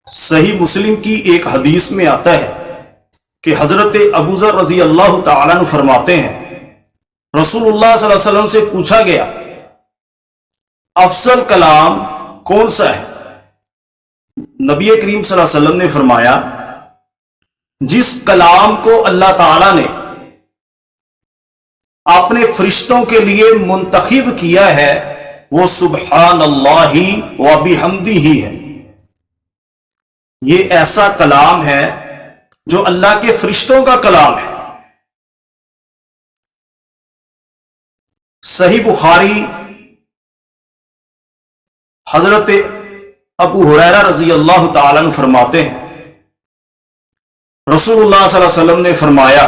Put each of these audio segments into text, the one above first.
صحیح مسلم کی ایک حدیث میں آتا ہے کہ حضرت ابو ذر رضی اللہ تعالیٰ عنہ فرماتے ہیں رسول اللہ صلی اللہ علیہ وسلم سے پوچھا گیا افضل کلام کون سا ہے؟ نبی کریم صلی اللہ علیہ وسلم نے فرمایا جس کلام کو اللہ تعالیٰ نے اپنے فرشتوں کے لیے منتخب کیا ہے وہ سبحان اللہ و بحمدہ ہے۔ یہ ایسا کلام ہے جو اللہ کے فرشتوں کا کلام ہے۔ صحیح بخاری حضرت ابو ہریرہ رضی اللہ تعالیٰ عنہ فرماتے ہیں رسول اللہ صلی اللہ علیہ وسلم نے فرمایا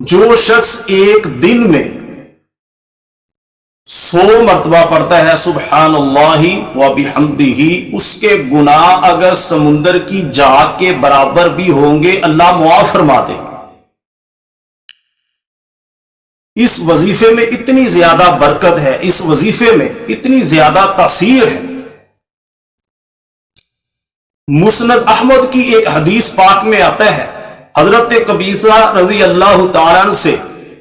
جو شخص ایک دن میں 100 مرتبہ پڑھتا ہے سبحان اللہ و بحمدہ، اس کے گناہ اگر سمندر کی جھاگ کے برابر بھی ہوں گے اللہ معاف فرما دے گا۔ اس وظیفے میں اتنی زیادہ برکت ہے، اس وظیفے میں اتنی زیادہ تاثیر ہے۔ مسند احمد کی ایک حدیث پاک میں آتا ہے حضرت قبیصہ رضی اللہ تعالیٰ عنہ سے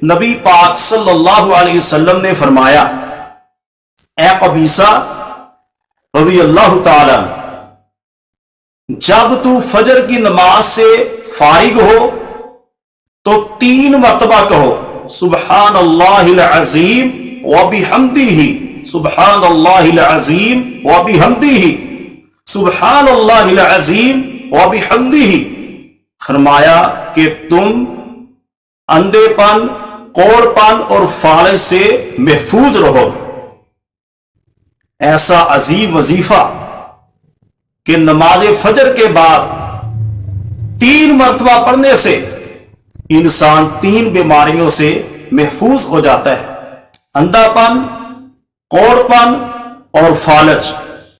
نبی پاک صلی اللہ علیہ وسلم نے فرمایا اے قبیصہ رضی اللہ تعالیٰ عنہ، جب تو فجر کی نماز سے فارغ ہو تو 3 مرتبہ کہو سبحان اللہ العظیم و بحمدہ، سبحان اللہ العظیم و بحمدہ، سبحان اللہ العظیم و بحمدہ۔ فرمایا کہ تم اندھے پن، کوڑ پن اور فالج سے محفوظ رہو گے۔ ایسا عظیم وظیفہ کہ نماز فجر کے بعد 3 مرتبہ پڑھنے سے انسان 3 بیماریوں سے محفوظ ہو جاتا ہے، اندھا پن، کوڑ پن اور فالج۔